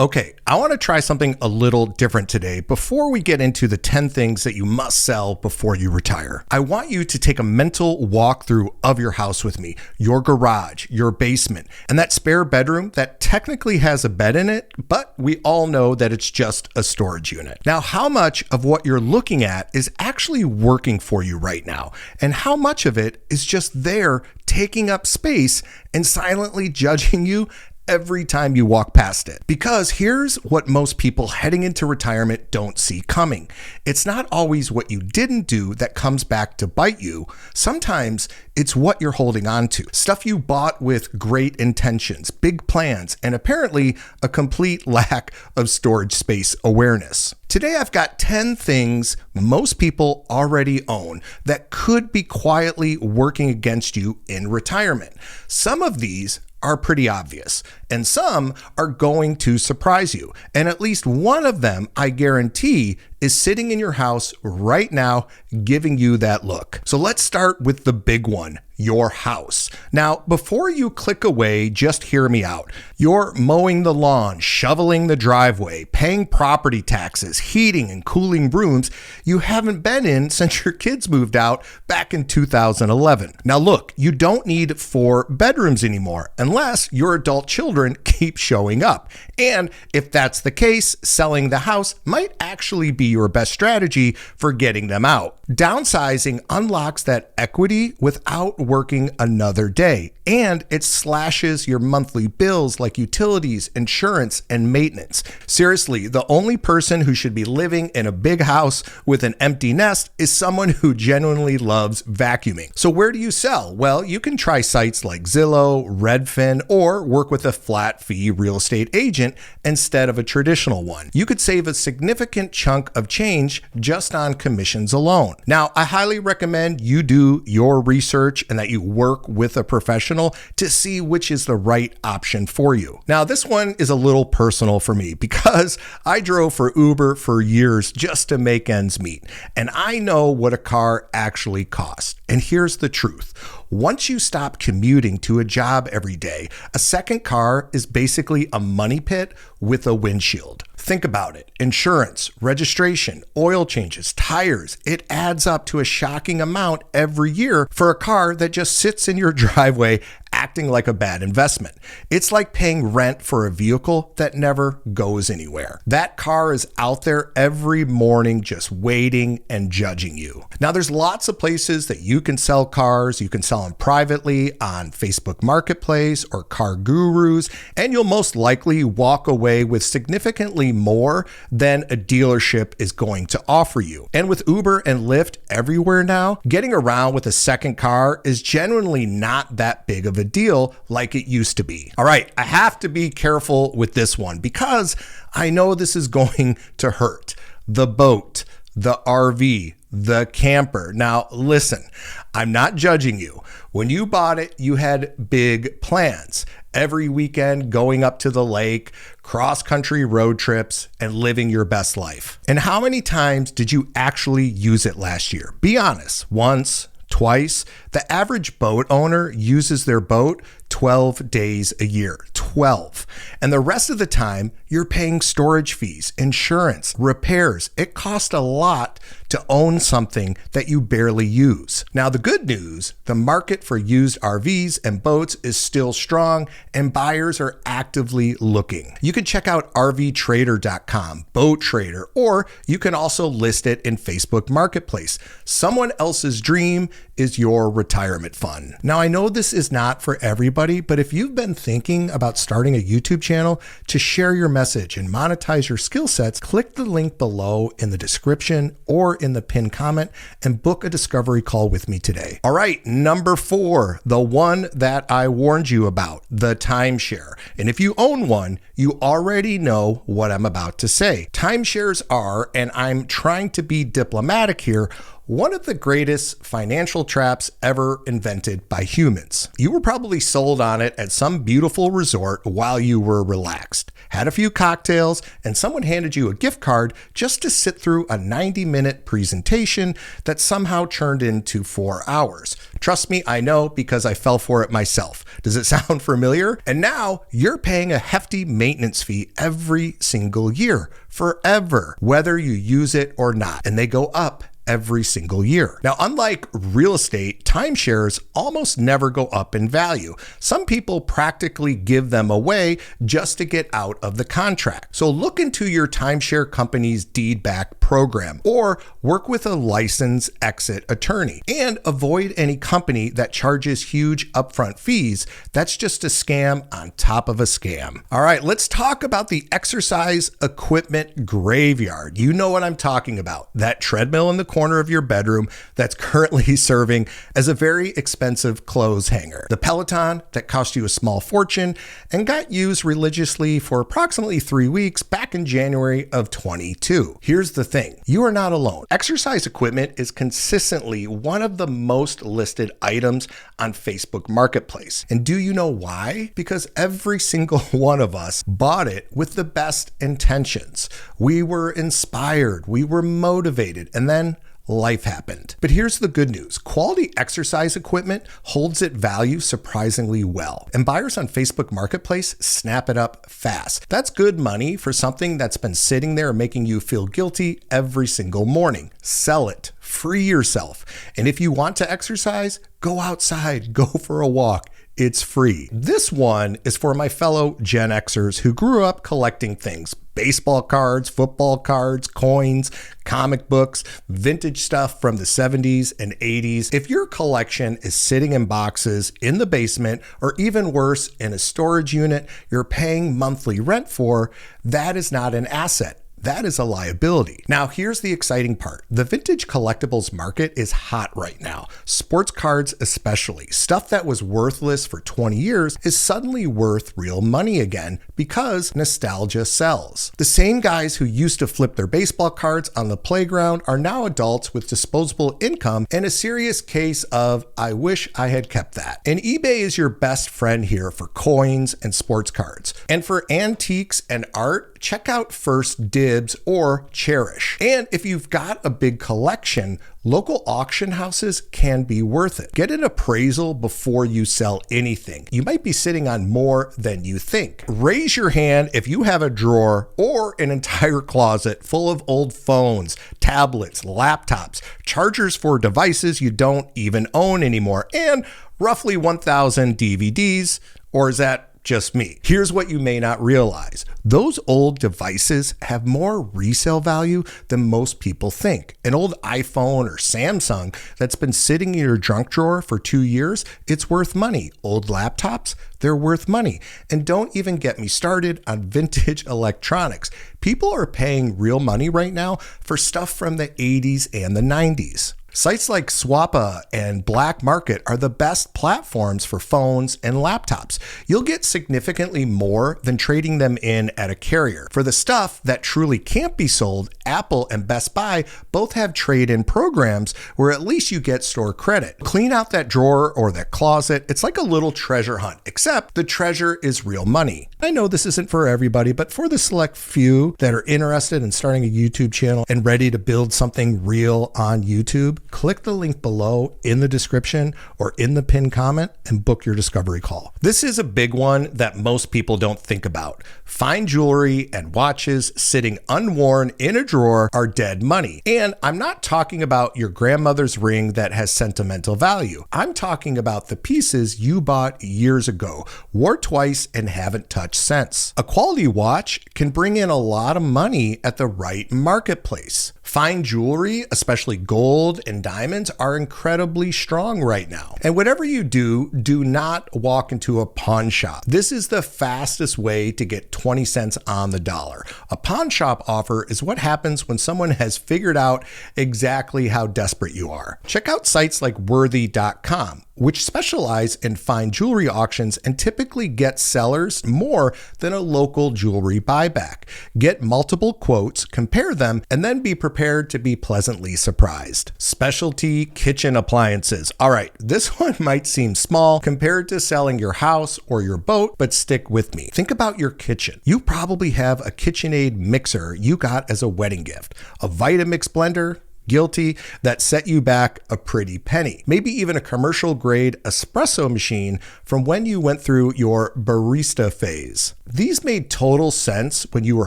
Okay, I want to try something a little different today before we get into the 10 things that you must sell before you retire. I want you to take a mental walkthrough of your house with me, your garage, your basement, and that spare bedroom that technically has a bed in it, but we all know that it's just a storage unit. Now, how much of what you're looking at is actually working for you right now? And how much of it is just there taking up space and silently judging you every time you walk past it? Because here's what most people heading into retirement don't see coming. It's not always what you didn't do that comes back to bite you. Sometimes it's what you're holding on to. Stuff you bought with great intentions, big plans, and apparently a complete lack of storage space awareness. Today, I've got 10 things most people already own that could be quietly working against you in retirement. Some of these are pretty obvious, and some are going to surprise you. And at least one of them, I guarantee, is sitting in your house right now, giving you that look. So let's start with the big one, your house. Now, before you click away, just hear me out. You're mowing the lawn, shoveling the driveway, paying property taxes, heating and cooling rooms you haven't been in since your kids moved out back in 2011. Now look, you don't need 4 bedrooms anymore unless your adult children keep showing up. And if that's the case, selling the house might actually be your best strategy for getting them out. Downsizing unlocks that equity without working another day, and it slashes your monthly bills like utilities, insurance, and maintenance. Seriously, the only person who should be living in a big house with an empty nest is someone who genuinely loves vacuuming. So where do you sell? Well, you can try sites like Zillow, Redfin, or work with a flat fee real estate agent instead of a traditional one. You could save a significant chunk of change just on commissions alone. Now, I highly recommend you do your research and that you work with a professional to see which is the right option for you. Now, this one is a little personal for me because I drove for Uber for years just to make ends meet, and I know what a car actually costs. And here's the truth. Once you stop commuting to a job every day, a second car is basically a money pit with a windshield. Think about it. Insurance, registration, oil changes, tires. It adds up to a shocking amount every year for a car that just sits in your driveway acting like a bad investment. It's like paying rent for a vehicle that never goes anywhere. That car is out there every morning just waiting and judging you. Now, there's lots of places that you can sell cars. You can sell them privately on Facebook Marketplace or Car Gurus, and you'll most likely walk away with significantly more than a dealership is going to offer you. And with Uber and Lyft everywhere now, getting around with a second car is genuinely not that big of a deal like it used to be. All right, I have to be careful with this one because I know this is going to hurt. The boat, the RV, the camper. Now, listen, I'm not judging you. When you bought it, you had big plans. Every weekend going up to the lake, cross-country road trips, and living your best life. And how many times did you actually use it last year? Be honest. Once? Twice? The average boat owner uses their boat 12 days a year. 12. And the rest of the time, you're paying storage fees, insurance, repairs. It costs a lot to own something that you barely use. Now, the good news, the market for used RVs and boats is still strong and buyers are actively looking. You can check out rvtrader.com, Boat Trader, or you can also list it in Facebook Marketplace. Someone else's dream is your retirement fund. Now, I know this is not for everybody, but if you've been thinking about starting a YouTube channel to share your message and monetize your skill sets, click the link below in the description or in the pinned comment and book a discovery call with me today. All right, number 4, the one that I warned you about, the timeshare. And if you own one, you already know what I'm about to say. Timeshares are, and I'm trying to be diplomatic here, one of the greatest financial traps ever invented by humans. You were probably sold on it at some beautiful resort while you were relaxed, had a few cocktails, and someone handed you a gift card just to sit through a 90-minute presentation that somehow turned into 4 hours. Trust me, I know because I fell for it myself. Does it sound familiar? And now you're paying a hefty maintenance fee every single year, forever, whether you use it or not, and they go up every single year. Now, unlike real estate, timeshares almost never go up in value. Some people practically give them away just to get out of the contract. So look into your timeshare company's deed back program or work with a licensed exit attorney and avoid any company that charges huge upfront fees. That's just a scam on top of a scam. All right, let's talk about the exercise equipment graveyard. You know what I'm talking about. That treadmill in the corner of your bedroom that's currently serving as a very expensive clothes hanger. The Peloton that cost you a small fortune and got used religiously for approximately 3 weeks back in January of 22. Here's the thing, you are not alone. Exercise equipment is consistently one of the most listed items on Facebook Marketplace. And do you know why? Because every single one of us bought it with the best intentions. We were inspired, we were motivated, and then life happened. But here's the good news. Quality exercise equipment holds its value surprisingly well, and buyers on Facebook Marketplace snap it up fast. That's good money for something that's been sitting there making you feel guilty every single morning. Sell it. Free yourself. And if you want to exercise, go outside, go for a walk. It's free. This one is for my fellow Gen Xers who grew up collecting things. Baseball cards, football cards, coins, comic books, vintage stuff from the 70s and 80s. If your collection is sitting in boxes in the basement, or even worse, in a storage unit you're paying monthly rent for, that is not an asset. That is a liability. Now, here's the exciting part. The vintage collectibles market is hot right now. Sports cards especially. Stuff that was worthless for 20 years is suddenly worth real money again because nostalgia sells. The same guys who used to flip their baseball cards on the playground are now adults with disposable income and a serious case of, I wish I had kept that. And eBay is your best friend here for coins and sports cards. And for antiques and art, check out First Dibs or Cherish. And if you've got a big collection, local auction houses can be worth it. Get an appraisal before you sell anything. You might be sitting on more than you think. Raise your hand if you have a drawer or an entire closet full of old phones, tablets, laptops, chargers for devices you don't even own anymore, and roughly 1,000 DVDs, or is that just me? Here's what you may not realize. Those old devices have more resale value than most people think. An old iPhone or Samsung that's been sitting in your junk drawer for 2 years, it's worth money. Old laptops, they're worth money. And don't even get me started on vintage electronics. People are paying real money right now for stuff from the 80s and the 90s. Sites like Swappa and Black Market are the best platforms for phones and laptops. You'll get significantly more than trading them in at a carrier. For the stuff that truly can't be sold, Apple and Best Buy both have trade-in programs where at least you get store credit. Clean out that drawer or that closet. It's like a little treasure hunt, except the treasure is real money. I know this isn't for everybody, but for the select few that are interested in starting a YouTube channel and ready to build something real on YouTube, click the link below in the description or in the pinned comment and book your discovery call. This is a big one that most people don't think about. Fine jewelry and watches sitting unworn in a drawer are dead money. And I'm not talking about your grandmother's ring that has sentimental value. I'm talking about the pieces you bought years ago, wore twice, and haven't touched since. A quality watch can bring in a lot of money at the right marketplace. Fine jewelry, especially gold and diamonds, are incredibly strong right now. And whatever you do, do not walk into a pawn shop. This is the fastest way to get 20 cents on the dollar. A pawn shop offer is what happens when someone has figured out exactly how desperate you are. Check out sites like worthy.com, which specialize in fine jewelry auctions and typically get sellers more than a local jewelry buyback. Get multiple quotes, compare them, and then be prepared to be pleasantly surprised. Specialty kitchen appliances. All right, this one might seem small compared to selling your house or your boat, but stick with me. Think about your kitchen. You probably have a KitchenAid mixer you got as a wedding gift, a Vitamix blender, guilty, that set you back a pretty penny. Maybe even a commercial grade espresso machine from when you went through your barista phase. These made total sense when you were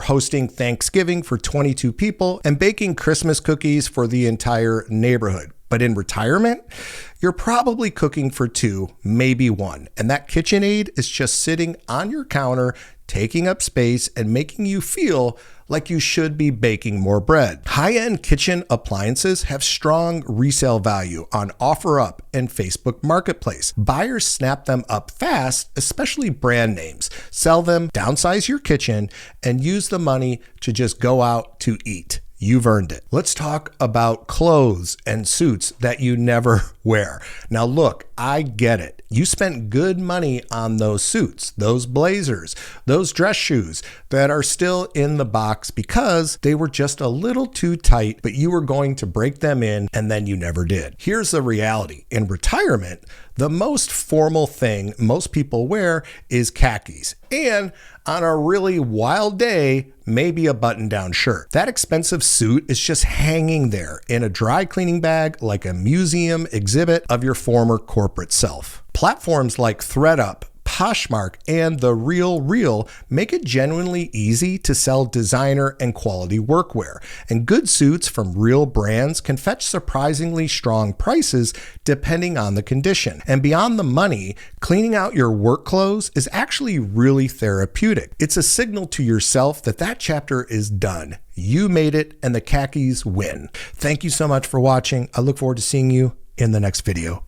hosting Thanksgiving for 22 people and baking Christmas cookies for the entire neighborhood. But in retirement, you're probably cooking for 2, maybe 1, and that KitchenAid is just sitting on your counter, taking up space and making you feel like you should be baking more bread. High-end kitchen appliances have strong resale value on OfferUp and Facebook Marketplace. Buyers snap them up fast, especially brand names. Sell them, downsize your kitchen, and use the money to just go out to eat. You've earned it. Let's talk about clothes and suits that you never wear. Now look, I get it. You spent good money on those suits, those blazers, those dress shoes that are still in the box because they were just a little too tight, but you were going to break them in and then you never did. Here's the reality. In retirement, the most formal thing most people wear is khakis, and on a really wild day, maybe a button-down shirt. That expensive suit is just hanging there in a dry cleaning bag like a museum exhibit of your former corporate self. Platforms like ThredUp, Poshmark, and The RealReal make it genuinely easy to sell designer and quality workwear, and good suits from real brands can fetch surprisingly strong prices depending on the condition. And beyond the money, cleaning out your work clothes is actually really therapeutic. It's a signal to yourself that that chapter is done. You made it, and the khakis win. Thank you so much for watching. I look forward to seeing you in the next video.